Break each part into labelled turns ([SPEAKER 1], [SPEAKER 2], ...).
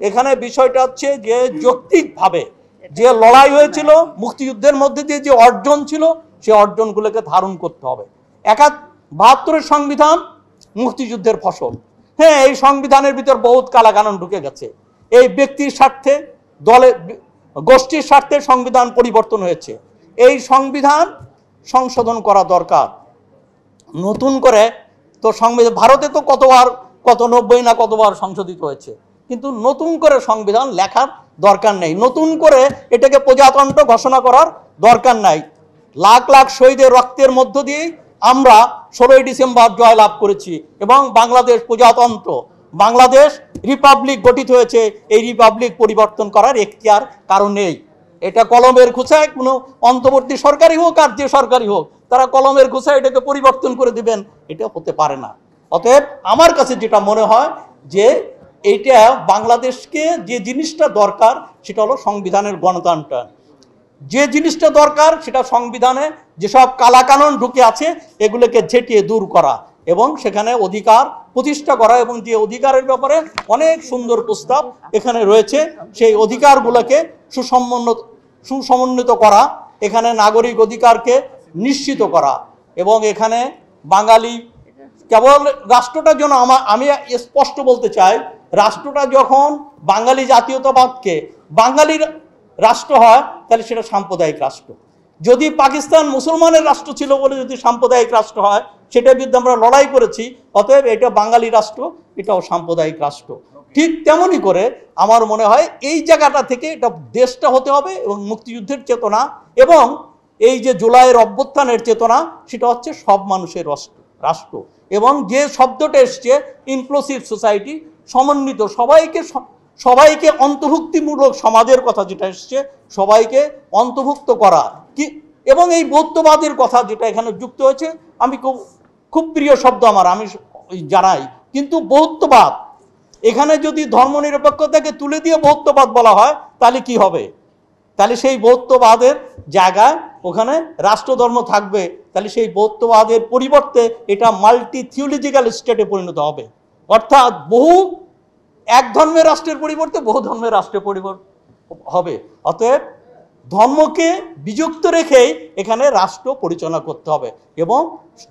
[SPEAKER 1] এখানে বিষয়টা হচ্ছে যে যৌক্তিকভাবে যে লড়াই হয়েছিল, মুক্তিযুদ্ধের মধ্যে দিয়ে যে অর্জন ছিল, সেই অর্জনগুলোকে ধারণ করতে হবে। ৭২ সংবিধান মুক্তিযুদ্ধের ফসল। হ্যাঁ, এই সংবিধানের ভিতর বহুত কালাকানুন ঢুকে গেছে। এই ব্যক্তির স্বার্থে, দলের, গোষ্ঠীর স্বার্থে সংবিধান পরিবর্তন হয়েছে। এই সংবিধান সংশোধন করা দরকার। নতুন করে তো সংবিধান ভারতে তো কতবার, কত ৯০ না কতবার সংশোধিত হয়েছে, কিন্তু নতুন করে সংবিধান লেখার দরকার নেই। নতুন করে এটাকে প্রজাতন্ত্র ঘোষণা করার দরকার নাই। লাখ লাখ শহীদের রক্তের মধ্য দিয়ে আমরা ১৬ই ডিসেম্বর জয়লাভ করেছি এবং বাংলাদেশ প্রজাতন্ত্র, বাংলাদেশ রিপাবলিক গঠিত হয়েছে। এই রিপাবলিক পরিবর্তন করার এখতিয়ার কারণ নেই। এটা কলমের ঘুষায় কোনো অন্তর্বর্তী সরকারই হোক আর যে সরকারই হোক, তারা কলমের ঘুষায় এটাকে পরিবর্তন করে দিবেন, এটা হতে পারে না। অতএব আমার কাছে যেটা মনে হয় যে এইটা বাংলাদেশকে যে জিনিসটা দরকার সেটা হলো সংবিধানের গণতন্ত্র। যে জিনিসটা দরকার সেটা সংবিধানে যেসব কালাকানুন ঢুকে আছে এগুলোকে ঝেঁটিয়ে দূর করা এবং সেখানে অধিকার প্রতিষ্ঠা করা, এবং যে অধিকারের ব্যাপারে অনেক সুন্দর প্রস্তাব এখানে রয়েছে সেই অধিকারগুলোকে সুসমন্বিত করা, এখানে নাগরিক অধিকারকে নিশ্চিত করা, এবং এখানে বাঙালি কেবল রাষ্ট্রটা যেন আমি স্পষ্ট বলতে চাই, রাষ্ট্রটা যখন বাঙালি জাতীয়তাবাদকে বাঙালির রাষ্ট্র হয় তাহলে সেটা সাম্প্রদায়িক রাষ্ট্র। যদি পাকিস্তান মুসলমানের রাষ্ট্র ছিল বলে যদি সাম্প্রদায়িক রাষ্ট্র হয়, সেটার বিরুদ্ধে আমরা লড়াই করেছি। অতএব এটা বাঙালি রাষ্ট্র, এটাও সাম্প্রদায়িক রাষ্ট্র। ঠিক তেমনই করে আমার মনে হয় এই জায়গাটা থেকে এটা দেশটা হতে হবে, এবং মুক্তিযুদ্ধের চেতনা এবং এই যে জুলাইয়ের অভ্যুত্থানের চেতনা, সেটা হচ্ছে সব মানুষের রাষ্ট্র। এবং যে শব্দটা এসছে ইনক্লুসিভ সোসাইটি, সমন্বিত, সবাইকে অন্তর্ভুক্তিমূলক সমাজের কথা যেটা এসছে, সবাইকে অন্তর্ভুক্ত করা কি, এবং এই বৌদ্ধবাদের কথা যেটা এখানে যুক্ত হয়েছে, আমি খুব প্রিয় শব্দ আমার, আমি জানাই। কিন্তু বৌদ্ধবাদ, এখানে যদি ধর্মনিরপেক্ষতাকে তুলে দিয়ে বৌদ্ধবাদ বলা হয় তাহলে কি হবে? তাহলে সেই বৌদ্ধবাদের জায়গায় ওখানে রাষ্ট্রধর্ম থাকবে, তাহলে সেই বৌদ্ধবাদের পরিবর্তে এটা মাল্টি থিওলজিক্যাল স্টেটে পরিণত হবে। অর্থাৎ এক ধর্মের রাষ্ট্রের পরিবর্তে বহু ধর্মের রাষ্ট্রের পরিবর্তন হবে। অতএব ধর্মকে বিযুক্ত রেখেই এখানে রাষ্ট্র পরিচালনা করতে হবে, এবং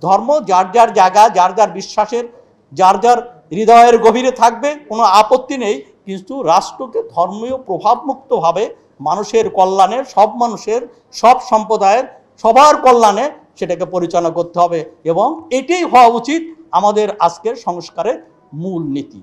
[SPEAKER 1] ধর্ম যার যার জায়গা, যার যার বিশ্বাসের, যার যার হৃদয়ের গভীরে থাকবে, কোনো আপত্তি নেই। কিন্তু রাষ্ট্রকে ধর্মীয় প্রভাবমুক্তভাবে মানুষের কল্যাণে, সব মানুষের, সব সম্প্রদায়ের, সবার কল্যাণে সেটাকে পরিচালনা করতে হবে, এবং এটাই হওয়া উচিত আমাদের আজকের সংস্কারের মূল নীতি।